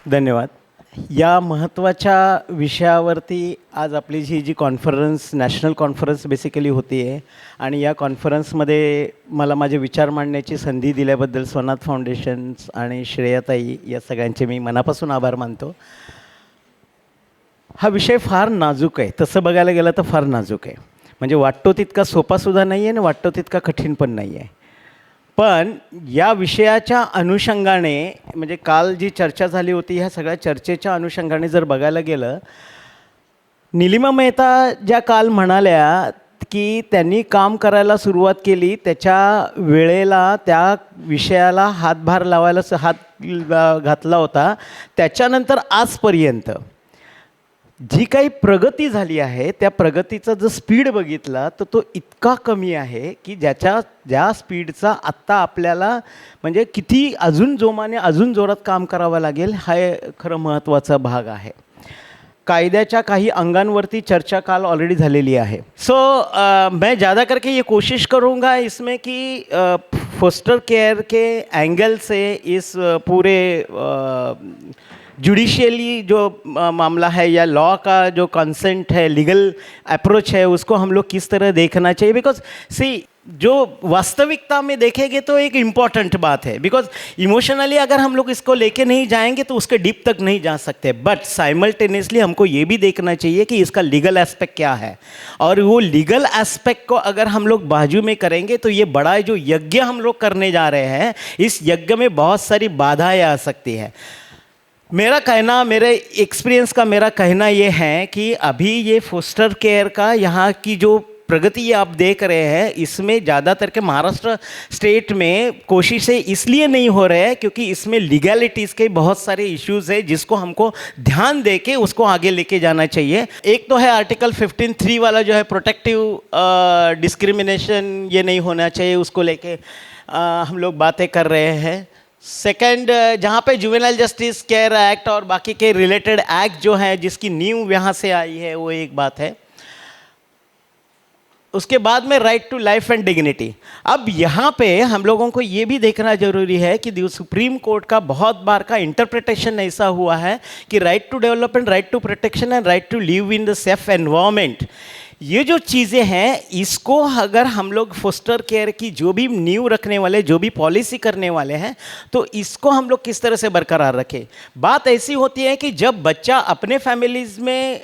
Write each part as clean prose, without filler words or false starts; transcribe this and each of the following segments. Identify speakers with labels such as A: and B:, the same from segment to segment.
A: धन्यवाद. या महत्त्वाच्या विषयावरती आज आपली जी कॉन्फरन्स नॅशनल कॉन्फरन्स बेसिकली होती आहे आणि या कॉन्फरन्समध्ये मला माझे विचार मांडण्याची संधी दिल्याबद्दल स्वनाथ फाउंडेशन्स आणि श्रेयाताई या सगळ्यांचे मी मनापासून आभार मानतो. हा विषय फार नाजूक आहे, तसं बघायला गेलं तर फार नाजूक आहे. म्हणजे वाटतो तितका सोपासुद्धा नाही आहे आणि वाटतो तितका कठीण पण नाही आहे. पण या विषयाच्या अनुषंगाने म्हणजे काल जी चर्चा झाली होती ह्या सगळ्या चर्चेच्या अनुषंगाने जर बघायला गेलं, निलिमा मेहता ज्या काल म्हणाल्या की त्यांनी काम करायला सुरुवात केली त्याच्या वेळेला त्या विषयाला हातभार लावायला हात घातला होता, त्याच्यानंतर आजपर्यंत जी काही प्रगती झाली आहे त्या प्रगतीचा जर स्पीड बघितला तर तो इतका कमी आहे की ज्या स्पीडचा आत्ता आपल्याला म्हणजे किती अजून जोमाने अजून जोरात काम करावं लागेल हा खरं महत्त्वाचा भाग आहे. कायद्याच्या काही अंगांवरती चर्चा काल ऑलरेडी झालेली आहे. सो मैं ज़्यादा करके ये कोशिश करूँगा इसमें कि फोस्टर केयर के एंगल से इस पूरे जुडिशियली जो मामला है या लॉ का जो कंसेंट है, लीगल अप्रोच है, उसको हम लोग किस तरह देखना चाहिए. बिकॉज सी जो वास्तविकता में देखेंगे तो एक इम्पॉर्टेंट बात है. बिकॉज इमोशनली अगर हम लोग इसको लेके नहीं जाएंगे तो उसके डीप तक नहीं जा सकते. बट साइमल्टेनियसली हमको ये भी देखना चाहिए कि इसका लीगल एस्पेक्ट क्या है. और वो लीगल एस्पेक्ट को अगर हम लोग बाजू में करेंगे तो ये बड़ा जो यज्ञ हम लोग करने जा रहे हैं, इस यज्ञ में बहुत सारी बाधाएं आ सकती है. मेरा कहना, मेरे एक्सपीरियंस का मेरा कहना ये है कि अभी ये फोस्टर केयर का यहाँ की जो प्रगति आप देख रहे हैं इसमें ज़्यादातर के महाराष्ट्र स्टेट में कोशिशें इसलिए नहीं हो रहे हैं क्योंकि इसमें लीगैलिटीज़ के बहुत सारे इश्यूज़ है जिसको हमको ध्यान दे के उसको आगे लेके जाना चाहिए. एक तो है आर्टिकल 15(3) वाला जो है प्रोटेक्टिव डिस्क्रिमिनेशन, ये नहीं होना चाहिए, उसको लेके हम लोग बातें कर रहे हैं. सेकंड, जहाँ पे जुवेनाइल जस्टिस केयर एक्ट और बाकी के रिलेटेड एक्ट जो हैं जिसकी नींव यहाँ से आई है वो एक बात है. उसके बाद में right to life and dignity. अब यहाँ पे हम लोगों को ये भी देखना जरूरी है कि सुप्रीम कोर्ट का बहुत बार का इंटरप्रिटेशन ऐसा हुआ है कि right to development, right to protection and right to live in the safe environment, ये जो चीज़ें हैं इसको अगर हम लोग फोस्टर केयर की जो भी नींव रखने वाले, जो भी पॉलिसी करने वाले हैं, तो इसको हम लोग किस तरह से बरकरार रखें. बात ऐसी होती है कि जब बच्चा अपने फैमिलीज़ में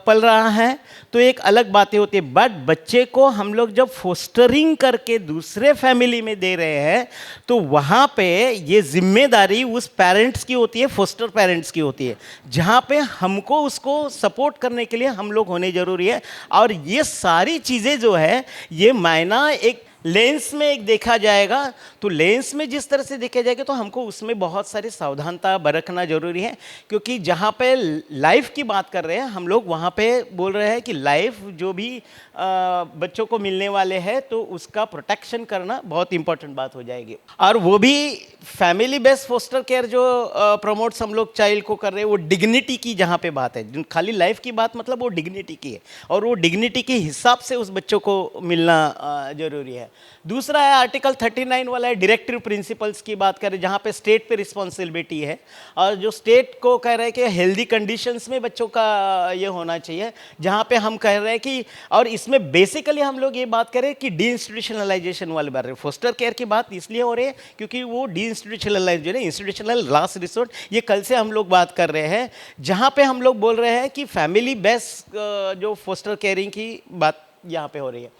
A: पल रहा है तो एक अलग बातें होती है. बट बच्चे को हम लोग जब फोस्टरिंग करके दूसरे फैमिली में दे रहे हैं तो वहाँ पे ये जिम्मेदारी उस पेरेंट्स की होती है, फोस्टर पेरेंट्स की होती है, जहाँ पे हमको उसको सपोर्ट करने के लिए हम लोग होने ज़रूरी है. और ये सारी चीज़ें जो है ये मायना एक लेंस में एक देखा जाएगा तो लेंस में जिस तरह से देखा जाएगा तो हमको उसमें बहुत सारी सावधानता बरतना जरूरी है. क्योंकि जहाँ पे लाइफ की बात कर रहे हैं हम लोग, वहाँ पे बोल रहे हैं कि लाइफ जो भी बच्चों को मिलने वाले हैं तो उसका प्रोटेक्शन करना बहुत इंपॉर्टेंट बात हो जाएगी. और वो भी फैमिली बेस्ड फोस्टर केयर जो प्रमोट्स हम लोग चाइल्ड को कर रहे हैं, वो डिग्निटी की जहाँ पे बात है, खाली लाइफ की बात मतलब वो डिग्निटी की है और वो डिग्निटी के हिसाब से उस बच्चों को मिलना जरूरी है. दूसरा है आर्टिकल 39 वाला है, डायरेक्टिव प्रिंसिपल्स की बात करें जहाँ पे स्टेट पे रिस्पॉन्सिबिलिटी है और जो स्टेट को कह रहे हैं कि हेल्दी कंडीशंस में बच्चों का ये होना चाहिए, जहाँ पे हम कह रहे हैं कि और इसमें बेसिकली हम लोग ये बात करें कि डी इंस्टीट्यूशनलाइजेशन वाले बारे में. फोस्टर केयर की बात इसलिए हो रही है क्योंकि वो deinstitutionalisation, institutional last resort, ये कल से हम लोग बात कर रहे हैं, जहाँ पे हम लोग बोल रहे हैं कि फैमिली बेस्ड जो फोस्टर केयरिंग की बात यहाँ पे हो रही है.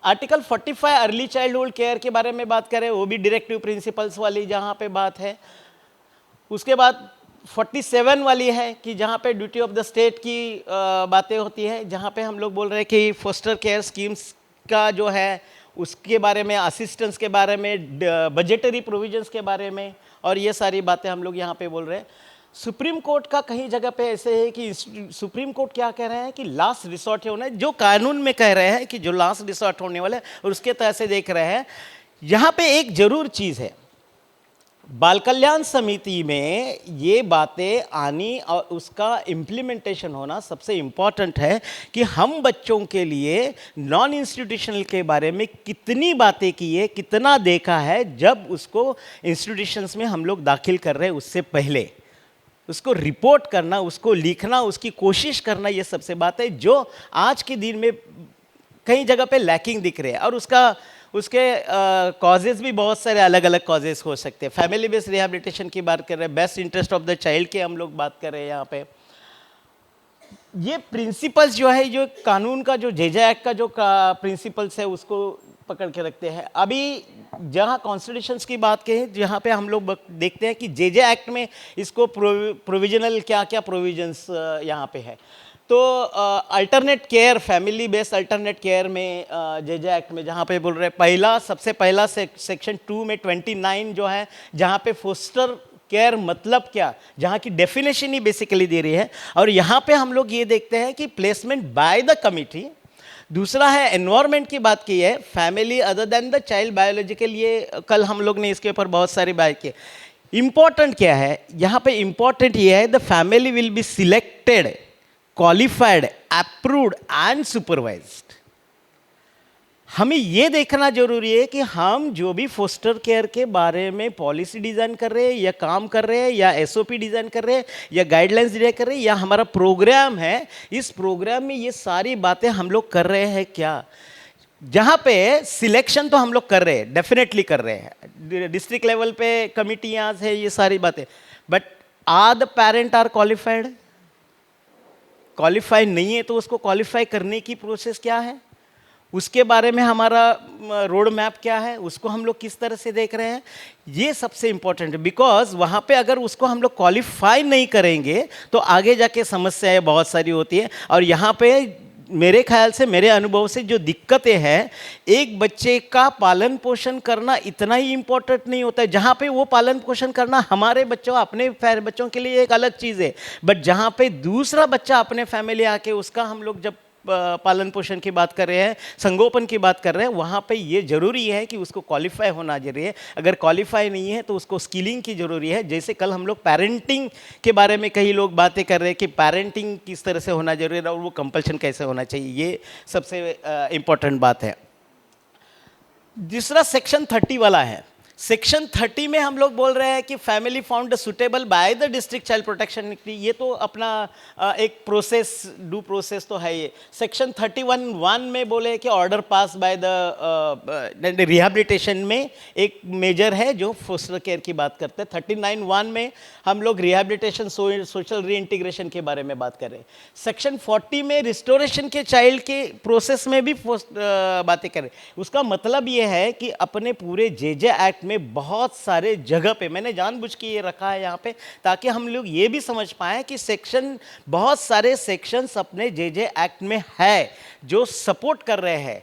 A: आर्टिकल 45 अर्ली चाइल्डहुड केयर के बारे में बात करें, वो भी डायरेक्टिव प्रिंसिपल्स वाली जहाँ पे बात है. उसके बाद 47 वाली है कि जहाँ पे ड्यूटी ऑफ द स्टेट की बातें होती है, जहाँ पे हम लोग बोल रहे हैं कि फोस्टर केयर स्कीम्स का जो है उसके बारे में, असिस्टेंस के बारे में, बजटरी प्रोविजंस के बारे में, और ये सारी बातें हम लोग यहाँ पे बोल रहे हैं. सुप्रीम कोर्ट का कहीं जगह पे ऐसे है कि सुप्रीम कोर्ट क्या कह रहे हैं कि लास्ट रिसोर्ट होना है, जो कानून में कह रहे हैं कि जो लास्ट रिसोर्ट होने वाला है और उसके तहत से देख रहे हैं. यहाँ पे एक जरूर चीज़ है, बाल कल्याण समिति में ये बातें आनी और उसका इम्प्लीमेंटेशन होना सबसे इम्पॉर्टेंट है कि हम बच्चों के लिए नॉन इंस्टीट्यूशनल के बारे में कितनी बातें की है, कितना देखा है जब उसको इंस्टीट्यूशंस में हम लोग दाखिल कर रहे हैं उससे पहले. उसको रिपोर्ट करना, उसको लिखना, उसकी कोशिश करना, ये सबसे बात है जो आज के दिन में कई जगह पे लैकिंग दिख रहे हैं। और उसके कॉजेज़ भी बहुत सारे अलग अलग कॉजेज़ हो सकते हैं। फैमिली बेस्ड रिहैबिलिटेशन की बात कर रहे हैं, best interest of the child की हम लोग बात कर रहे हैं यहाँ पे। ये प्रिंसिपल्स जो है, जो कानून का जो जेजे एक्ट का जो प्रिंसिपल्स है उसको पकड़ के रखते हैं। अभी जहाँ कॉन्स्टिट्यूशंस की बात करें, जहाँ पे हम लोग देखते हैं कि जेजे एक्ट में इसको प्रोविजनल क्या क्या प्रोविजंस यहाँ पे है। तो alternate care, family based alternate care में जेजे एक्ट में जहाँ पे बोल रहे हैं, सबसे पहला सेक्शन 2 में 29 जो है, जहाँ पे फोस्टर केयर मतलब क्या, जहाँ की डेफिनेशन ही बेसिकली दे रही है। और यहाँ पे हम लोग ये देखते हैं कि प्लेसमेंट बाय द कमिटी। दूसरा है एनवायरमेंट की बात की है, family other than the child biological, ये कल हम लोग ने इसके ऊपर बहुत सारी बात की। इंपॉर्टेंट क्या है यहाँ पे, इंपॉर्टेंट ये है the family will be selected, qualified, approved and supervised. हमें ये देखना जरूरी है कि हम जो भी फोस्टर केयर के बारे में पॉलिसी डिजाइन कर रहे हैं या काम कर रहे हैं या एसओपी डिजाइन कर रहे हैं या गाइडलाइंस डिजाइन कर रहे हैं या हमारा प्रोग्राम है, इस प्रोग्राम में ये सारी बातें हम लोग कर रहे हैं क्या। जहाँ पे सिलेक्शन तो हम लोग कर रहे हैं, डेफिनेटली कर रहे हैं, डिस्ट्रिक्ट लेवल पे कमिटियाँ है, ये सारी बातें, but are the parent are qualified? Qualify नहीं है तो उसको क्वालिफाई करने की प्रोसेस क्या है, उसके बारे में हमारा रोड मैप क्या है, उसको हम लोग किस तरह से देख रहे हैं, ये सबसे इंपॉर्टेंट है। बिकॉज वहाँ पे अगर उसको हम लोग क्वालिफाई नहीं करेंगे तो आगे जाके समस्याएं बहुत सारी होती है। और यहाँ पे मेरे ख्याल से, मेरे अनुभव से जो दिक्कतें हैं, एक बच्चे का पालन पोषण करना इतना ही इम्पोर्टेंट नहीं होता है। जहाँ पे वो पालन पोषण करना हमारे बच्चों, अपने बच्चों के लिए एक अलग चीज़ है, बट जहाँ पे दूसरा बच्चा अपने फैमिली आके उसका हम लोग जब पालन पोषण की बात कर रहे हैं, संगोपन की बात कर रहे हैं, वहाँ पे ये जरूरी है कि उसको क्वालिफाई होना जरूरी है। अगर क्वालिफाई नहीं है तो उसको स्किलिंग की जरूरी है। जैसे कल हम लोग पेरेंटिंग के बारे में कई लोग बातें कर रहे हैं कि पेरेंटिंग किस तरह से होना जरूरी है और वो कंपल्शन कैसे होना चाहिए, ये सबसे इंपॉर्टेंट बात है। दूसरा सेक्शन 30 वाला है। सेक्शन 30 में हम लोग बोल रहे हैं कि family found suitable by the district child protection, ये तो अपना एक प्रोसेस, ड्यू प्रोसेस तो है ये। सेक्शन 31(1) में बोले कि order pass by the rehabilitation में एक मेजर है जो फोस्टर केयर की बात करते हैं। 39(1) में हम लोग रिहैबिलिटेशन, सोशल रीइंटीग्रेशन के बारे में बात कर रहे हैं। सेक्शन 40 में रिस्टोरेशन के चाइल्ड के प्रोसेस में भी बातें कर रहे हैं। उसका मतलब ये है कि अपने पूरे जेजे एक्ट में बहुत सारे जगह पे मैंने जानबूझ के ये रखा है यहाँ पे, ताकि हम लोग ये भी समझ पाएं कि सेक्शन, बहुत सारे सेक्शंस अपने जेजे एक्ट में है जो सपोर्ट कर रहे हैं,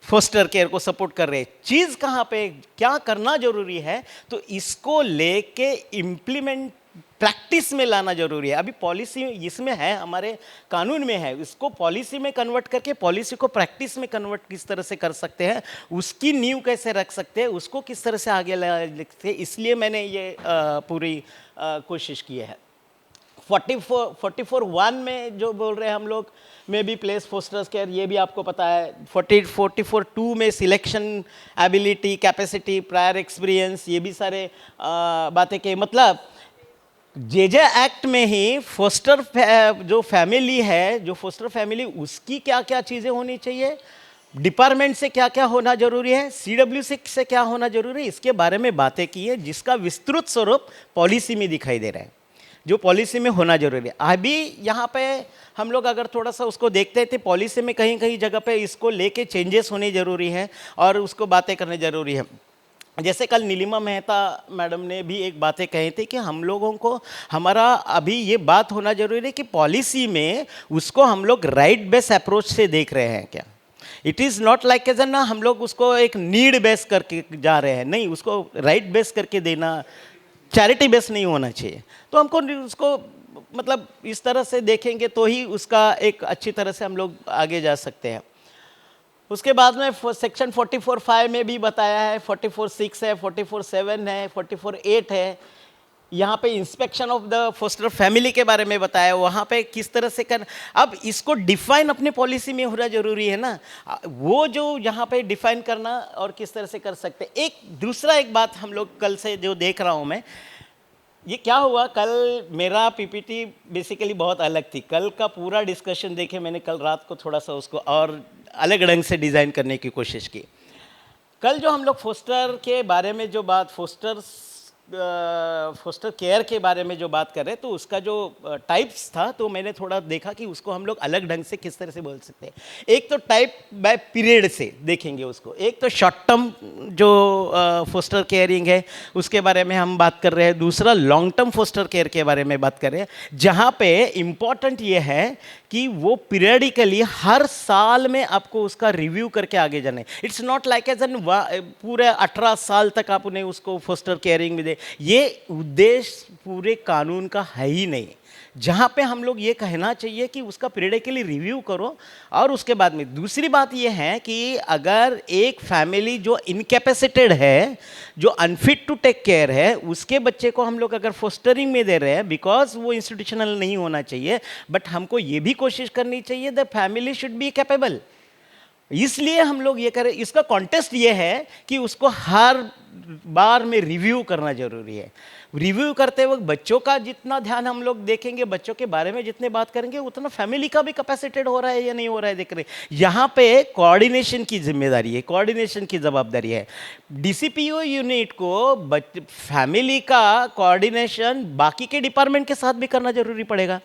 A: फोस्टर केयर को सपोर्ट कर रहे हैं। चीज़ कहाँ पे क्या करना जरूरी है, तो इसको लेके इम्प्लीमेंट, प्रैक्टिस में लाना जरूरी है। अभी पॉलिसी इसमें है, हमारे कानून में है, इसको पॉलिसी में कन्वर्ट करके पॉलिसी को प्रैक्टिस में कन्वर्ट किस तरह से कर सकते हैं, उसकी नींव कैसे रख सकते हैं, उसको किस तरह से आगे लिखते हैं, इसलिए मैंने ये पूरी कोशिश की है। 44(1) में जो बोल रहे हैं हम लोग, में भी प्लेस फोस्टर्स केयर, ये भी आपको पता है। 44(2) में selection, ability, capacity, prior experience, ये भी सारे बातें के, मतलब जेजे एक्ट में ही फोस्टर जो फैमिली है, जो फोस्टर फैमिली, उसकी क्या क्या चीज़ें होनी चाहिए, डिपार्टमेंट से क्या क्या होना जरूरी है, CWC से क्या होना जरूरी है, इसके बारे में बातें की है, जिसका विस्तृत स्वरूप पॉलिसी में दिखाई दे रहा है, जो पॉलिसी में होना जरूरी है। अभी यहाँ पे हम लोग अगर थोड़ा सा उसको देखते थे, पॉलिसी में कहीं कहीं जगह पे इसको लेके चेंजेस होने जरूरी है और उसको बातें करने जरूरी है। जैसे कल नीलिमा मेहता मैडम ने भी एक बातें कही थी कि हम लोगों को, हमारा अभी ये बात होना जरूरी है कि पॉलिसी में उसको हम लोग राइट बेस अप्रोच से देख रहे हैं क्या। It is not like as ना हम लोग उसको एक नीड बेस करके जा रहे हैं, नहीं, उसको राइट बेस करके देना, चैरिटी बेस नहीं होना चाहिए। तो हमको उसको मतलब इस तरह से देखेंगे तो ही उसका एक अच्छी तरह से हम लोग आगे जा सकते हैं। उसके बाद में सेक्शन 44(5) में भी बताया है, 44(6) है, 44(7) है, 44(8) है। यहाँ पे inspection of the foster family के बारे में बताया, वहाँ पे किस तरह से कर, अब इसको डिफाइन अपने पॉलिसी में होना जरूरी है ना, वो जो यहाँ पे डिफाइन करना और किस तरह से कर सकते। एक दूसरा एक बात हम लोग कल से जो देख रहा हूँ मैं, ये क्या हुआ, कल मेरा पीपीटी बेसिकली बहुत अलग थी। कल का पूरा डिस्कशन देखे मैंने, कल रात को थोड़ा सा उसको और अलग ढंग से डिज़ाइन करने की कोशिश की। कल जो हम लोग फोस्टर के बारे में जो बात, फोस्टर केयर के बारे में जो बात कर रहे हैं, तो उसका जो टाइप्स था, तो मैंने थोड़ा देखा कि उसको हम लोग अलग ढंग से किस तरह से बोल सकते हैं। एक तो टाइप बाय पीरियड से देखेंगे उसको, एक तो शॉर्ट टर्म जो फोस्टर केयरिंग है उसके बारे में हम बात कर रहे हैं, दूसरा लॉन्ग टर्म फोस्टर केयर के बारे में बात कर रहे हैं, जहाँ पे इम्पॉर्टेंट ये है कि वो पीरियडिकली हर साल में आपको उसका रिव्यू करके आगे जाना है। It's not like as an पूरे 18 साल तक आप उन्हें उसको फोस्टर केयरिंग में दे, ये उद्देश्य पूरे कानून का है ही नहीं। जहाँ पे हम लोग ये कहना चाहिए कि उसका पीरियडिकली रिव्यू करो। और उसके बाद में दूसरी बात ये है कि अगर एक फैमिली जो इनकैपेसिटेड है, जो अनफिट टू टेक केयर है, उसके बच्चे को हम लोग अगर फोस्टरिंग में दे रहे हैं, बिकॉज वो इंस्टीट्यूशनल नहीं होना चाहिए, बट हमको ये भी कोशिश करनी चाहिए the family should be capable. इसलिए हम लोग ये करें, इसका कॉन्टेस्ट ये है कि उसको हर बार में रिव्यू करना जरूरी है। रिव्यू करते वक्त बच्चों का जितना ध्यान हम लोग देखेंगे, बच्चों के बारे में जितने बात करेंगे, उतना फैमिली का भी कैपेसिटेड हो रहा है या नहीं हो रहा है देख रहे हैं। यहाँ पे कोऑर्डिनेशन की जिम्मेदारी है, कोऑर्डिनेशन की जवाबदारी है। डीसीपीओ यूनिट को फैमिली का कोऑर्डिनेशन बाकी के डिपार्टमेंट के साथ भी करना जरूरी पड़ेगा।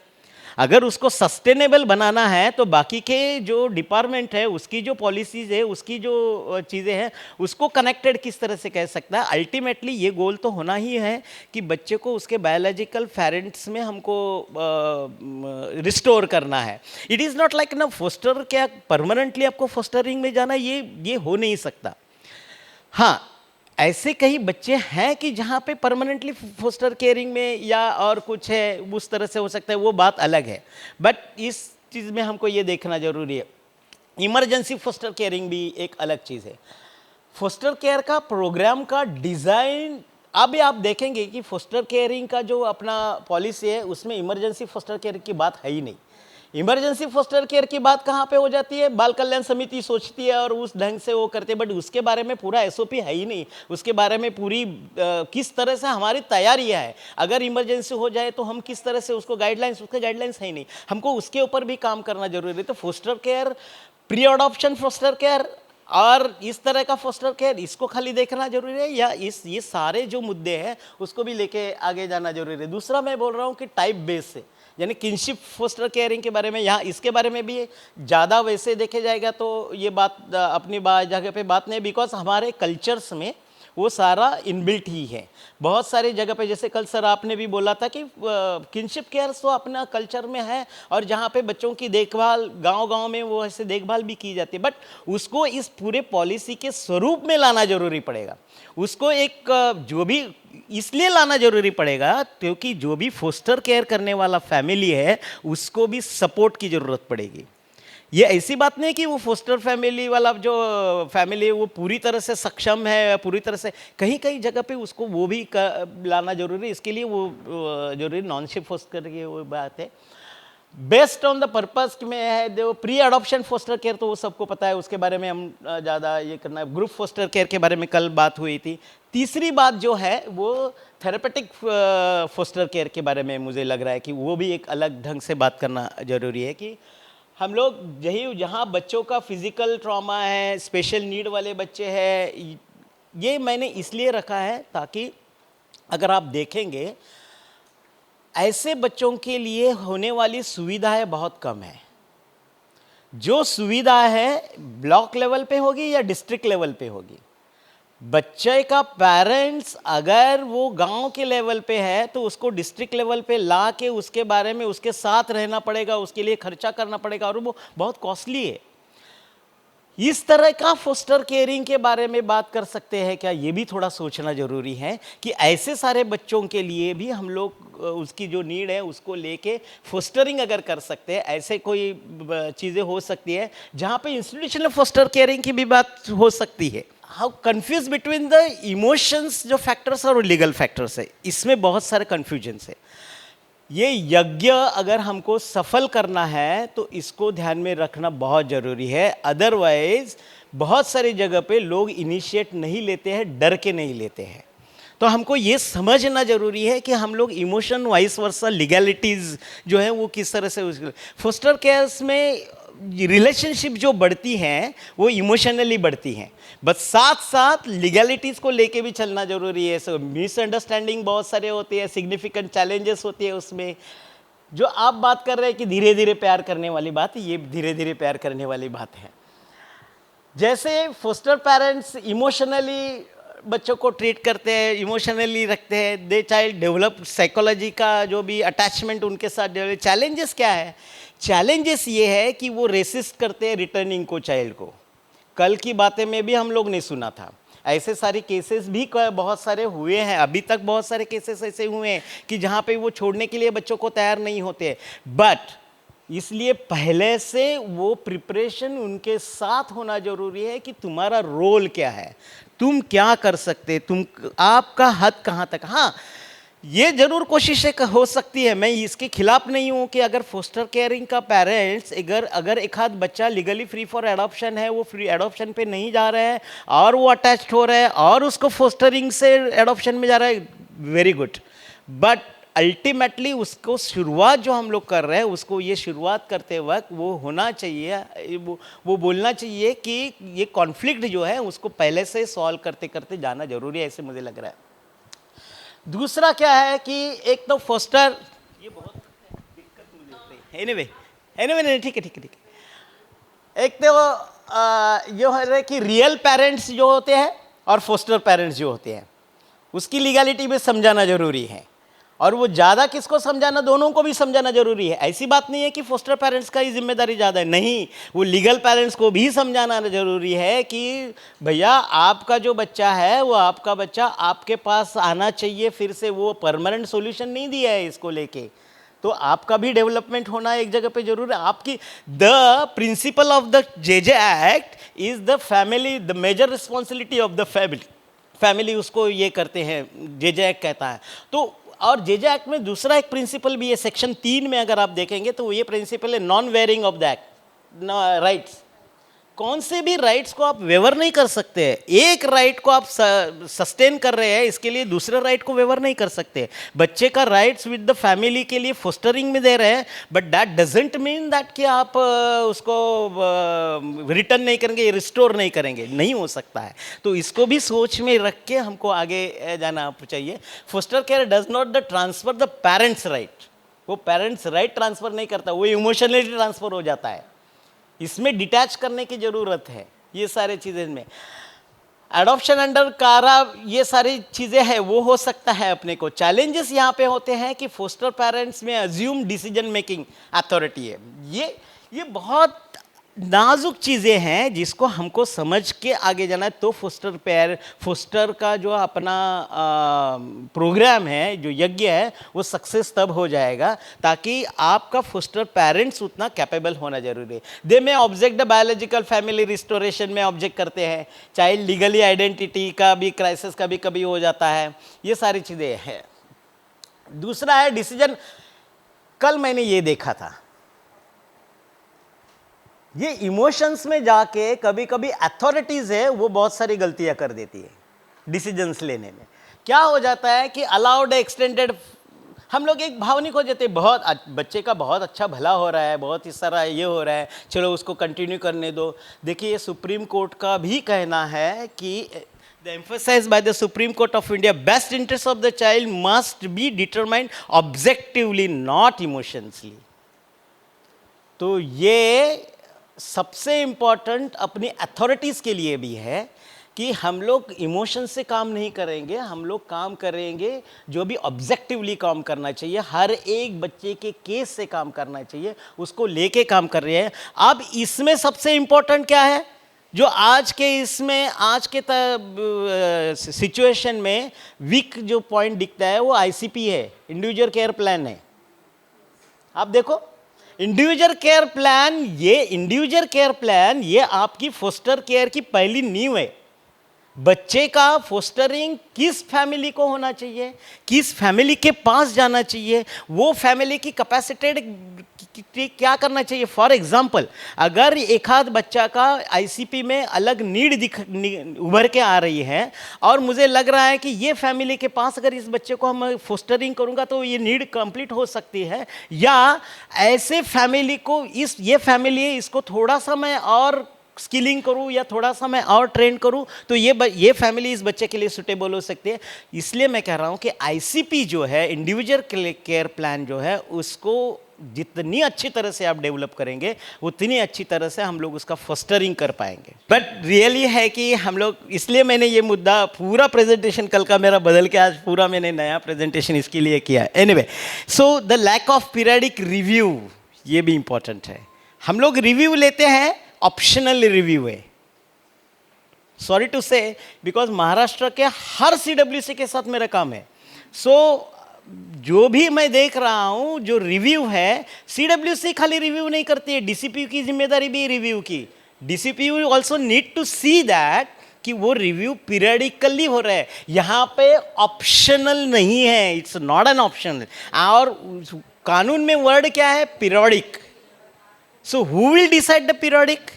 A: अगर उसको सस्टेनेबल बनाना है तो बाकी के जो डिपार्टमेंट है, उसकी जो पॉलिसीज़ है, उसकी जो चीज़ें हैं, उसको कनेक्टेड किस तरह से कह सकता है। अल्टीमेटली ये गोल तो होना ही है कि बच्चे को उसके बायोलॉजिकल पेरेंट्स में हमको रिस्टोर करना है। इट इज़ नॉट लाइक ना फोस्टर क्या परमानेंटली आपको फोस्टरिंग में जाना, ये हो नहीं सकता। हाँ, ऐसे कई बच्चे हैं कि जहाँ पे परमानेंटली फोस्टर केयरिंग में या और कुछ है उस तरह से हो सकता है, वो बात अलग है। बट इस चीज़ में हमको ये देखना जरूरी है, इमरजेंसी फोस्टर केयरिंग भी एक अलग चीज़ है। फोस्टर केयर का प्रोग्राम का डिज़ाइन, अभी आप देखेंगे कि फोस्टर केयरिंग का जो अपना पॉलिसी है उसमें इमरजेंसी फोस्टर केयर की बात है ही नहीं। इमरजेंसी फोस्टर केयर की बात कहाँ पे हो जाती है, बाल कल्याण समिति सोचती है और उस ढंग से वो करते हैं, बट उसके बारे में पूरा एसओपी है ही नहीं। उसके बारे में पूरी किस तरह से हमारी तैयारियाँ है, अगर इमरजेंसी हो जाए तो हम किस तरह से उसको गाइडलाइंस, उसके गाइडलाइंस है ही नहीं। हमको उसके ऊपर भी काम करना जरूरी है। तो foster care, pre adoption foster care और इस तरह का फोस्टर केयर, इसको खाली देखना जरूरी है या ये सारे जो मुद्दे हैं उसको भी लेके आगे जाना जरूरी है। दूसरा मैं बोल रहा हूँ कि टाइप बेस से, यानी किनशिप फोस्टर केयरिंग के बारे में, यहाँ इसके बारे में भी ज़्यादा वैसे देखे जाएगा तो ये बात अपनी जगह पे बात नहीं, बिकॉज हमारे कल्चर्स में वो सारा इनबिल्ट ही है। बहुत सारी जगह पे, जैसे कल सर आपने भी बोला था कि किनशिप केयर तो अपना कल्चर में है और जहाँ पे बच्चों की देखभाल गांव-गांव में वो ऐसे देखभाल भी की जाती है, बट उसको इस पूरे पॉलिसी के स्वरूप में लाना जरूरी पड़ेगा। उसको एक जो भी इसलिए लाना जरूरी पड़ेगा क्योंकि जो भी फोस्टर केयर करने वाला फैमिली है उसको भी सपोर्ट की ज़रूरत पड़ेगी। ये ऐसी बात नहीं कि वो फोस्टर फैमिली वाला जो फैमिली है वो पूरी तरह से सक्षम है, पूरी तरह से, कहीं कहीं जगह पे उसको वो भी लाना जरूरी है। इसके लिए वो जरूरी नॉनशिप फोस्टर की वो बात है। बेस्ड ऑन द पर्पस में है जो प्री अडॉप्शन फोस्टर केयर, तो वो सबको पता है, उसके बारे में हम ज़्यादा ये करना है। ग्रुप फोस्टर केयर के बारे में कल बात हुई थी। तीसरी बात जो है वो थेरेपेटिक फोस्टर केयर के बारे में मुझे लग रहा है कि वो भी एक अलग ढंग से बात करना जरूरी है कि हम लोग यही जहाँ बच्चों का फिजिकल ट्रॉमा है, स्पेशल नीड वाले बच्चे हैं, ये मैंने इसलिए रखा है ताकि अगर आप देखेंगे ऐसे बच्चों के लिए होने वाली सुविधाएं बहुत कम है। जो सुविधा है ब्लॉक लेवल पे होगी या डिस्ट्रिक्ट लेवल पे होगी। बच्चे का पेरेंट्स अगर वो गांव के लेवल पे है तो उसको डिस्ट्रिक्ट लेवल पे ला के उसके बारे में उसके साथ रहना पड़ेगा, उसके लिए खर्चा करना पड़ेगा और वो बहुत कॉस्टली है। इस तरह का फोस्टर केयरिंग के बारे में बात कर सकते हैं क्या, ये भी थोड़ा सोचना जरूरी है कि ऐसे सारे बच्चों के लिए भी हम लोग उसकी जो नीड है उसको लेके फोस्टरिंग अगर कर सकते हैं, ऐसे कोई चीज़ें हो सकती है जहाँ पे इंस्टीट्यूशनल फोस्टर केयरिंग की भी बात हो सकती है। How confuse between the emotions जो फैक्टर्स और लीगल फैक्टर्स है, इसमें बहुत सारे कन्फ्यूजन्स है। ये यज्ञ अगर हमको सफल करना है तो इसको ध्यान में रखना बहुत ज़रूरी है। अदरवाइज बहुत सारी जगह पे लोग इनिशिएट नहीं लेते हैं, डर के नहीं लेते हैं। तो हमको ये समझना जरूरी है कि हम लोग इमोशन वाइस वर्सा लीगैलिटीज जो है वो किस तरह से फोस्टर केयर्स में रिलेशनशिप जो बढ़ती हैं वो इमोशनली बढ़ती हैं, बस साथ साथ लीगैलिटीज को लेके भी चलना जरूरी है। सो मिसअंडरस्टैंडिंग बहुत सारे होते हैं, सिग्निफिकेंट चैलेंजेस होती है उसमें। जो आप बात कर रहे हैं कि धीरे धीरे प्यार करने वाली बात, ये धीरे धीरे प्यार करने वाली बात है। जैसे फोस्टर पेरेंट्स इमोशनली बच्चों को ट्रीट करते हैं, इमोशनली रखते हैं, दे चाइल्ड डेवलप साइकोलॉजी का जो भी अटैचमेंट उनके साथ डेवलप। चैलेंजेस क्या है? चैलेंजेस ये है कि वो रेसिस्ट करते हैं रिटर्निंग को, चाइल्ड को। कल की बातें में भी हम लोग ने सुना था, ऐसे सारे केसेस भी बहुत सारे हुए हैं, अभी तक बहुत सारे केसेस ऐसे हुए हैं कि जहाँ पे वो छोड़ने के लिए बच्चों को तैयार नहीं होते। बट इसलिए पहले से वो प्रिपरेशन उनके साथ होना जरूरी है कि तुम्हारा रोल क्या है, तुम क्या कर सकते, तुम आपका हद कहाँ तक। हाँ, ये जरूर कोशिशें हो सकती है, मैं इसके खिलाफ नहीं हूँ कि अगर फोस्टर केयरिंग का पेरेंट्स अगर एक आध बच्चा लीगली फ्री फॉर एडॉप्शन है, वो फ्री एडॉप्शन पे नहीं जा रहे हैं और वो अटैच्ड हो रहे हैं और उसको फोस्टरिंग से एडॉप्शन में जा रहा है, वेरी गुड। बट अल्टीमेटली उसको शुरुआत जो हम लोग कर रहे हैं, उसको ये शुरुआत करते वक्त वो होना चाहिए, वो बोलना चाहिए कि ये कॉन्फ्लिक्ट जो है उसको पहले से सॉल्व करते करते जाना जरूरी है, ऐसे मुझे लग रहा है। दूसरा क्या है कि एक तो फोस्टर, ये बहुत दिक्कत मुझे होती है, एनीवे नहीं, ठीक है। एक तो ये है कि रियल पेरेंट्स जो होते हैं और फोस्टर पेरेंट्स जो होते हैं उसकी लीगलिटी भी समझाना जरूरी है, और वो ज़्यादा किसको समझाना, दोनों को भी समझाना जरूरी है। ऐसी बात नहीं है कि फोस्टर पेरेंट्स का ही जिम्मेदारी ज़्यादा है, नहीं, वो लीगल पेरेंट्स को भी समझाना जरूरी है कि भैया आपका जो बच्चा है वो आपका बच्चा आपके पास आना चाहिए फिर से, वो परमानेंट सॉल्यूशन नहीं दिया है इसको लेके, तो आपका भी डेवलपमेंट होना एक जगह पे जरूर है। आपकी the principle of the JJ act is the family, the major responsibility of the family उसको ये करते हैं, जेजे एक्ट कहता है। तो और जेजे एक्ट में दूसरा एक प्रिंसिपल भी है, सेक्शन 3 में अगर आप देखेंगे तो ये प्रिंसिपल है non wearing of the act rights. कौन से भी राइट्स को आप वेवर नहीं कर सकते। एक राइट को आप सस्टेन कर रहे हैं, इसके लिए दूसरे राइट को वेवर नहीं कर सकते। बच्चे का राइट्स विद द फैमिली के लिए फोस्टरिंग में दे रहे हैं, but that doesn't mean that कि आप उसको रिटर्न नहीं करेंगे, रिस्टोर नहीं करेंगे, नहीं हो सकता है। तो इसको भी सोच में रख के हमको आगे जाना चाहिए। Foster care does not the transfer the parents right, वो पेरेंट्स राइट ट्रांसफर नहीं करता, वो इमोशनली ट्रांसफर हो जाता है। इसमें डिटैच करने की ज़रूरत है, ये सारे चीज़ें में एडॉप्शन अंडर कारा ये सारी चीज़ें हैं, वो हो सकता है अपने को। चैलेंजेस यहाँ पे होते हैं कि फोस्टर पेरेंट्स में अज्यूम डिसीजन मेकिंग अथॉरिटी है, ये बहुत नाजुक चीज़ें हैं जिसको हमको समझ के आगे जाना है। तो फोस्टर का जो अपना प्रोग्राम है, जो यज्ञ है, वो सक्सेस तब हो जाएगा ताकि आपका फोस्टर पेरेंट्स उतना कैपेबल होना जरूरी है। दे में object the biological family restoration में ऑब्जेक्ट करते हैं, चाइल्ड लीगली आइडेंटिटी का भी क्राइसिस कभी कभी हो जाता है, ये सारी चीज़ें हैं। दूसरा है डिसीजन। कल मैंने ये देखा था, ये इमोशंस में जाके कभी कभी अथॉरिटीज है वो बहुत सारी गलतियां कर देती है डिसीजंस लेने में। क्या हो जाता है कि अलाउड एक्सटेंडेड, हम लोग एक भावनिक हो जाते हैं, बहुत बच्चे का बहुत अच्छा भला हो रहा है, बहुत ही सारा ये हो रहा है, चलो उसको कंटिन्यू करने दो। देखिए सुप्रीम कोर्ट का भी कहना है कि the emphasize by the supreme court of India, best interest of the child must be determined objectively not emotionally. तो ये सबसे इम्पॉर्टेंट अपनी अथॉरिटीज़ के लिए भी है कि हम लोग इमोशन से काम नहीं करेंगे, हम लोग काम करेंगे जो भी ऑब्जेक्टिवली काम करना चाहिए, हर एक बच्चे के केस से काम करना चाहिए, उसको लेके काम कर रहे हैं। अब इसमें सबसे इम्पॉर्टेंट क्या है, जो आज के सिचुएशन में वीक जो पॉइंट दिखता है वो आईसीपी है, इंडिविजुअल केयर प्लान है। आप देखो इंडिविजुअल केयर प्लान ये आपकी फोस्टर केयर की पहली नींव है। बच्चे का फोस्टरिंग किस फैमिली को होना चाहिए, किस फैमिली के पास जाना चाहिए, वो फैमिली की कैपेसिटेड क्या करना चाहिए। फॉर एग्जाम्पल, अगर एक आध बच्चा का आईसीपी में अलग नीड उभर के आ रही है और मुझे लग रहा है कि ये फैमिली के पास अगर इस बच्चे को हम फोस्टरिंग करूंगा तो ये नीड कंप्लीट हो सकती है, या ऐसे फैमिली को ये फैमिली है, इसको थोड़ा सा मैं और स्किलिंग करूं या थोड़ा सा मैं और ट्रेन करूं तो ये फैमिली इस बच्चे के लिए सुटेबल हो सकती है। इसलिए मैं कह रहा हूं कि आईसीपी जो है, इंडिविजुअल केयर प्लान जो है, उसको जितनी अच्छी तरह से आप डेवलप करेंगे उतनी अच्छी तरह से हम लोग उसका फोस्टरिंग कर पाएंगे। बट रियली है कि हम लोग, इसलिए मैंने ये मुद्दा पूरा प्रेजेंटेशन कल का मेरा बदल के आज पूरा मैंने नया प्रेजेंटेशन इसके लिए किया। Anyway, so the lack of periodic review, ये भी इंपॉर्टेंट है। हम लोग रिव्यू लेते हैं, ऑप्शनल रिव्यू है। Sorry to say, because Maharashtra के हर सीडब्ल्यूसी के साथ मेरा काम है। सो जो भी मैं देख रहा हूं, जो रिव्यू है, सीडब्ल्यूसी खाली रिव्यू नहीं करती है, डीसीपीयू की जिम्मेदारी भी रिव्यू की। DCPU also need to see that कि वो रिव्यू पीरियडिकली हो रहा है। यहां पे ऑप्शनल नहीं है, इट्स नॉट एन ऑप्शनल। और कानून में वर्ड क्या है? Periodic. So who will decide the periodic?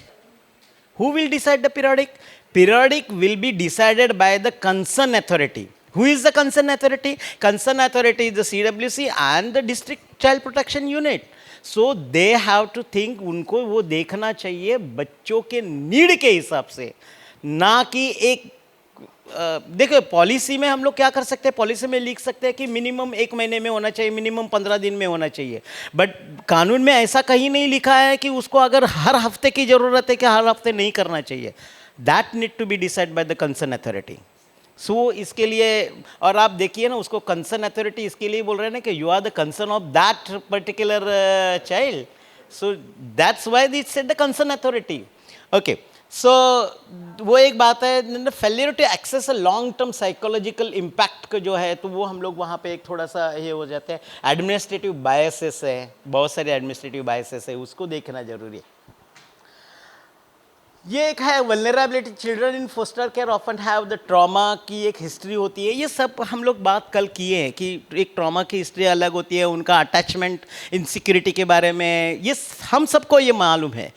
A: Who will decide the periodic? Periodic will be decided by the concerned authority. Who is the concerned authority? Concerned authority is the CWC and the District Child Protection Unit. So they have to think, उनको वो देखना चाहिए बच्चों के need के हिसाब से, ना कि एक देखो पॉलिसी में हम लोग क्या कर सकते हैं, पॉलिसी में लिख सकते हैं कि मिनिमम 1 महीने में होना चाहिए, मिनिमम 15 दिन में होना चाहिए। बट कानून में ऐसा कहीं नहीं लिखा है कि उसको अगर हर हफ्ते की जरूरत है कि हर हफ्ते नहीं करना चाहिए। That need to be decide by the concern authority. So इसके लिए, और आप देखिए ना, उसको कंसर्न अथॉरिटी इसके लिए बोल रहे हैं ना कि you are the concern of that particular child, so that's why this said the concern authority. Okay, so वो एक बात है। Failure to access a long term psychological impact का जो है, तो वो हम लोग वहाँ पे एक थोड़ा सा ये हो जाते हैं। एडमिनिस्ट्रेटिव बायसेस है, बहुत सारे एडमिनिस्ट्रेटिव बायसेस है, उसको देखना जरूरी है। ये एक है vulnerability, children in foster care often have the trauma की एक हिस्ट्री होती है। ये सब हम लोग बात कल किए हैं कि एक ट्रॉमा की हिस्ट्री अलग होती है, उनका अटैचमेंट इनसिक्योरिटी के बारे में, ये हम सबको ये मालूम है।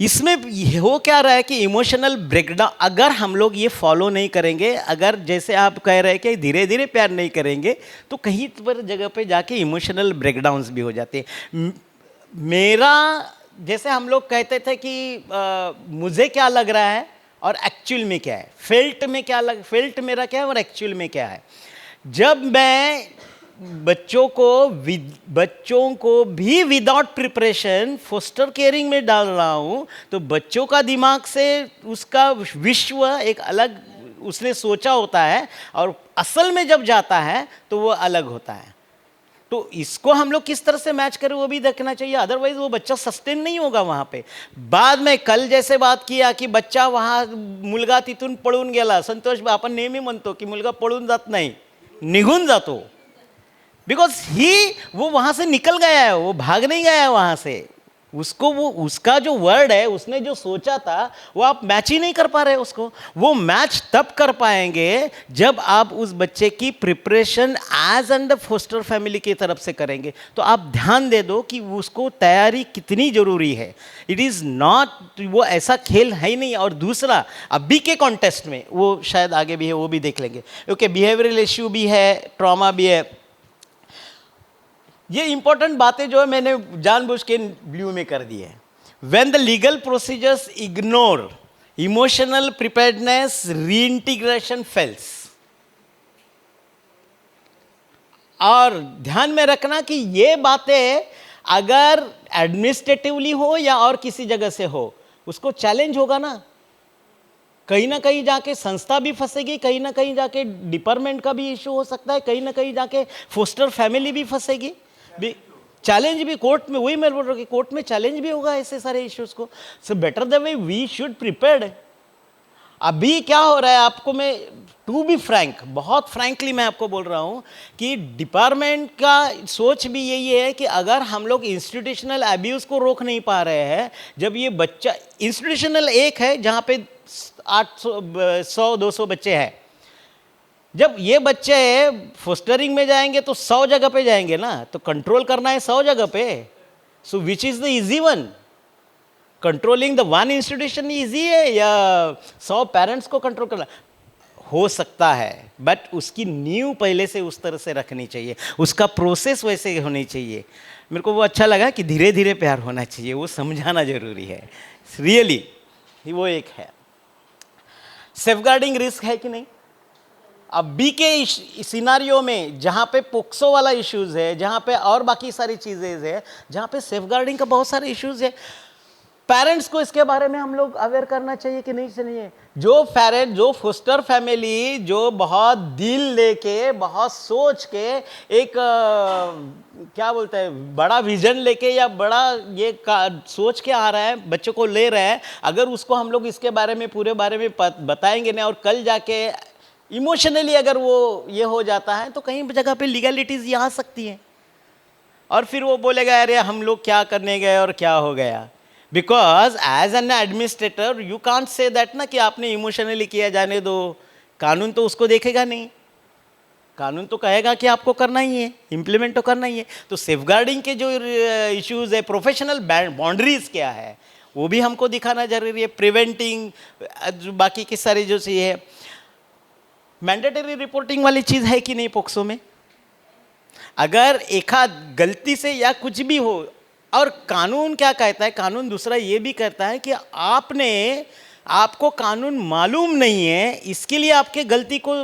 A: इसमें हो क्या रहा है कि इमोशनल ब्रेकडाउन, अगर हम लोग ये फॉलो नहीं करेंगे, अगर जैसे आप कह रहे हैं कि धीरे धीरे प्यार नहीं करेंगे, तो कहीं पर जगह पे जाके इमोशनल ब्रेकडाउन्स भी हो जाते हैं। मेरा, जैसे हम लोग कहते थे कि मुझे क्या लग रहा है और एक्चुअल में क्या है, फेल्ट मेरा क्या है और एक्चुअल में क्या है। जब मैं बच्चों को भी विदाउट प्रिपरेशन फोस्टर केयरिंग में डाल रहा हूँ, तो बच्चों का दिमाग से उसका विश्व एक अलग उसने सोचा होता है, और असल में जब जाता है तो वो अलग होता है। तो इसको हम लोग किस तरह से मैच करें वो भी देखना चाहिए, अदरवाइज वो बच्चा सस्टेन नहीं होगा वहाँ पे। बाद में कल जैसे बात किया कि बच्चा वहाँ मुलगा तिथून पळून गेला, संतोष आपण नेहमी म्हणतो की मुलगा पळून जात नाही, निघून जातो, बिकॉज वो वहां से निकल गया है, वो भाग नहीं गया है वहां से। उसको वो उसका जो वर्ड है, उसने जो सोचा था वो आप मैच ही नहीं कर पा रहे उसको। वो मैच तब कर पाएंगे जब आप उस बच्चे की preparation as and the foster family की तरफ से करेंगे। तो आप ध्यान दे दो कि उसको तैयारी कितनी जरूरी है। इट इज़ नॉट, वो ऐसा खेल है ही नहीं। और दूसरा, अभी के कॉन्टेस्ट में वो शायद आगे भी है, वो भी देख लेंगे। ओके, बिहेवियरल इश्यू भी है, ट्रॉमा भी है। ये इंपॉर्टेंट बातें जो है मैंने जानबूझ के ब्लू में कर दी है। When the legal procedures ignore emotional preparedness, reintegration fails. और ध्यान में रखना कि ये बातें अगर एडमिनिस्ट्रेटिवली हो या और किसी जगह से हो, उसको चैलेंज होगा ना, कहीं ना कहीं जाके संस्था भी फंसेगी, कहीं ना कहीं जाके डिपार्टमेंट का भी इशू हो सकता है, कहीं ना कहीं जाके फोस्टर फैमिली भी फंसेगी, चैलेंज भी कोर्ट में, वही मैं बोल रहा हूँ कि कोर्ट में चैलेंज भी होगा ऐसे सारे इश्यूज को। So better the way we should prepared. अभी क्या हो रहा है, आपको मैं टू बी फ्रैंक, बहुत फ्रैंकली मैं आपको बोल रहा हूँ कि डिपार्टमेंट का सोच भी यही है कि अगर हम लोग इंस्टीट्यूशनल अब्यूज़ को रोक नहीं पा रहे हैं, जब ये बच्चा इंस्टीट्यूशनल एक है जहाँ पे 800 100-200 बच्चे हैं। जब ये बच्चे फोस्टरिंग में जाएंगे तो 100 जगह पे जाएंगे ना, तो कंट्रोल करना है 100 जगह पे। So which is the easy one? Controlling the one institution easy है या 100 पेरेंट्स को कंट्रोल करना? हो सकता है, बट उसकी नींव पहले से उस तरह से रखनी चाहिए, उसका प्रोसेस वैसे होनी चाहिए। मेरे को वो अच्छा लगा कि धीरे धीरे प्यार होना चाहिए, वो समझाना जरूरी है रियली। वो एक है सेफगार्डिंग रिस्क है कि नहीं। अब बी के सिनारियो में जहाँ पे पोक्सो वाला इश्यूज है, जहाँ पे और बाकी सारी चीज़ें है, जहाँ पे सेफगार्डिंग का बहुत सारे इश्यूज है, पेरेंट्स को इसके बारे में हम लोग अवेयर करना चाहिए कि नहीं चाहिए। जो पेरेंट, जो फोस्टर फैमिली जो बहुत दिल लेके, बहुत सोच के, एक क्या बोलते हैं, बड़ा विजन लेके या बड़ा ये सोच के आ रहा है, बच्चों को ले रहा है, अगर उसको हम लोग इसके बारे में पूरे बारे में बताएंगे ना, और कल जाके इमोशनली अगर वो ये हो जाता है, तो कहीं जगह पे लीगलिटीज ये आ सकती हैं, और फिर वो बोलेगा अरे हम लोग क्या करने गए और क्या हो गया। Because as an administrator you can't say that ना कि आपने इमोशनली किया, जाने दो, कानून तो उसको देखेगा नहीं, कानून तो कहेगा कि आपको करना ही है, इम्प्लीमेंट तो करना ही है। तो सेफगार्डिंग के जो इश्यूज है, प्रोफेशनल बाउंड्रीज क्या है, वो भी हमको दिखाना जरूरी है। प्रिवेंटिंग, बाकी की सारी जो चीज़ है, मैंडेटरी रिपोर्टिंग वाली चीज़ है कि नहीं पोक्सो में। अगर एक आध गलती से या कुछ भी हो, और कानून क्या कहता है, कानून दूसरा ये भी कहता है कि आपको कानून मालूम नहीं है, इसके लिए आपके गलती को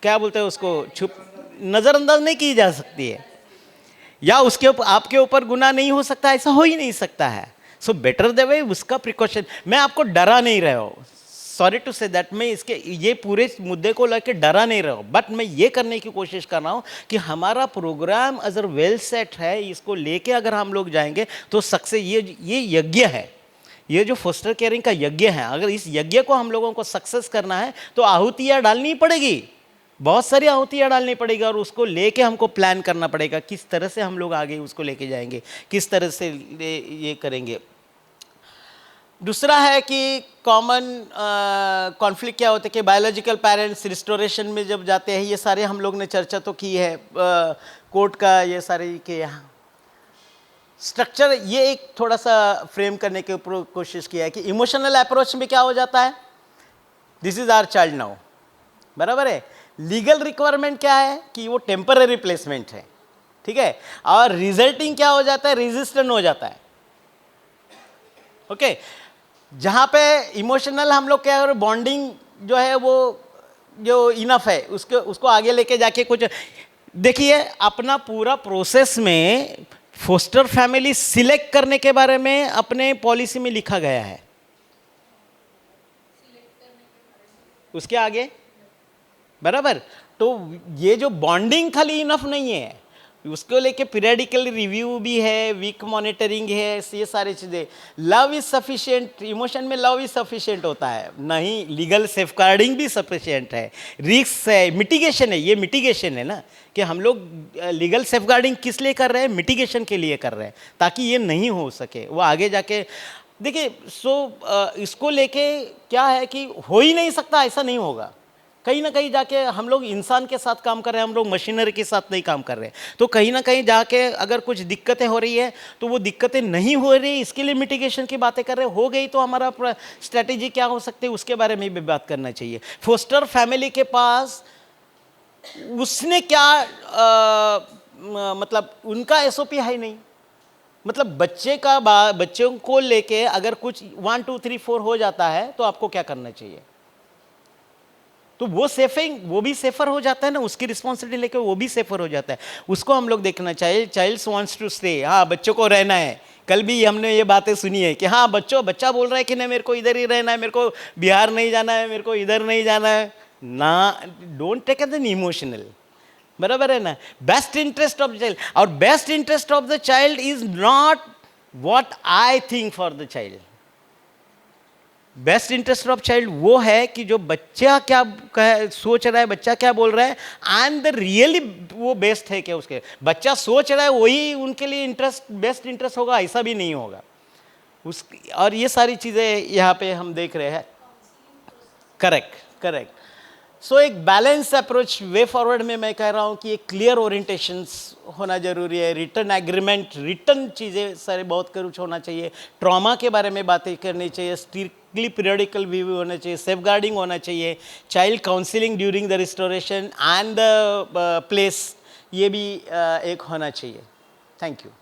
A: क्या बोलते हैं उसको, छुप नज़रअंदाज नहीं की जा सकती है, या उसके आपके ऊपर गुनाह नहीं हो सकता, ऐसा हो ही नहीं सकता है। सो बेटर द वे उसका प्रिकॉशन। मैं आपको डरा नहीं रहा हूँ, सॉरी टू से दैट, मैं इसके ये पूरे मुद्दे को लेकर डरा नहीं रहा हूँ, बट मैं ये करने की कोशिश कर रहा हूँ कि हमारा प्रोग्राम अगर वेल सेट है, इसको लेके अगर हम लोग जाएंगे तो सक्सेस, ये यज्ञ है, ये जो फोस्टर केयरिंग का यज्ञ है, अगर इस यज्ञ को हम लोगों को सक्सेस करना है तो आहुतियाँ डालनी पड़ेगी, बहुत सारी आहुतियाँ डालनी पड़ेगी, और उसको लेके हमको प्लान करना पड़ेगा किस तरह से हम लोग आगे उसको लेके जाएंगे, किस तरह से ये करेंगे। दूसरा है कि कॉमन कॉन्फ्लिक्ट क्या होता है कि बायोलॉजिकल पेरेंट्स रिस्टोरेशन में जब जाते हैं, ये सारे हम लोग ने चर्चा तो की है कोर्ट का, ये सारे के यहाँ स्ट्रक्चर, ये एक थोड़ा सा फ्रेम करने की कोशिश किया है कि इमोशनल अप्रोच में क्या हो जाता है, this is our child now, बराबर है। लीगल रिक्वायरमेंट क्या है कि वो टेम्पररी प्लेसमेंट है, ठीक है, और रिजल्टिंग क्या हो जाता है, रेजिस्टेंट हो जाता है, ओके। जहाँ पे इमोशनल हम लोग क्या है, बॉन्डिंग जो है वो जो इनफ है, उसको आगे लेके जाके कुछ देखिए। अपना पूरा प्रोसेस में फोस्टर फैमिली सिलेक्ट करने के बारे में अपने पॉलिसी में लिखा गया है, उसके आगे, बराबर। तो ये जो बॉन्डिंग खाली इनफ नहीं है, उसको लेके पीरियडिकल रिव्यू भी है, वीक मॉनिटरिंग है, ये सारी चीज़ें। लव इज सफिशिएंट, इमोशन में लव इज सफिशिएंट होता है नहीं, लीगल सेफगार्डिंग भी सफिशिएंट है, रिस्क है, मिटिगेशन है, ये मिटिगेशन है ना, कि हम लोग लीगल सेफगार्डिंग किस लिए कर रहे हैं, मिटिगेशन के लिए कर रहे हैं, ताकि ये नहीं हो सके वो आगे जाके। देखिए इसको लेके क्या है कि हो ही नहीं सकता, ऐसा नहीं होगा, कहीं ना कहीं जाके हम लोग इंसान के साथ काम कर रहे हैं, हम लोग मशीनरी के साथ नहीं काम कर रहे हैं, तो कहीं ना कहीं जाके अगर कुछ दिक्कतें हो रही है तो वो दिक्कतें नहीं हो रही, इसके लिए मिटिगेशन की बातें कर रहे हैं। हो गई तो हमारा स्ट्रेटेजी क्या हो सकती है, उसके बारे में भी बात करना चाहिए। फोस्टर फैमिली के पास उसने क्या मतलब उनका एसओपी है नहीं, मतलब बच्चों को लेके अगर कुछ 1 2 3 4 हो जाता है तो आपको क्या करना चाहिए, तो वो भी सेफर हो जाता है ना, उसकी रिस्पॉन्सिबिलिटी लेके वो भी सेफर हो जाता है, उसको हम लोग देखना चाहिए। चाइल्ड्स वांट्स टू स्टे, हाँ बच्चों को रहना है। कल भी हमने ये बातें सुनी है कि हाँ बच्चा बोल रहा है कि नहीं मेरे को इधर ही रहना है, मेरे को बिहार नहीं जाना है, मेरे को इधर नहीं जाना है ना, डोंट टेक एन इमोशनल, बराबर है ना। Best interest of the child, और best interest of the child is not what I think for the child. Best interest of child वो है कि जो बच्चा क्या सोच रहा है, बच्चा क्या बोल रहा है, एंड द रियली वो बेस्ट है क्या, उसके बच्चा सोच रहा है वही उनके लिए बेस्ट इंटरेस्ट होगा, ऐसा भी नहीं होगा उस। और ये सारी चीज़ें यहाँ पे हम देख रहे हैं। Correct correct. सो एक बैलेंस अप्रोच वे फॉरवर्ड में मैं कह रहा हूँ कि एक क्लियर ओरिएंटेशंस होना जरूरी है, रिटर्न एग्रीमेंट, रिटर्न चीज़ें सारे बहुत कुछ होना चाहिए, ट्रॉमा के बारे में बातें करनी चाहिए, स्ट्रिक्टली पीरियडिकल व्यू होना चाहिए, सेफ गार्डिंग होना चाहिए, child counselling during the restoration and the place, ये भी एक होना चाहिए। Thank you.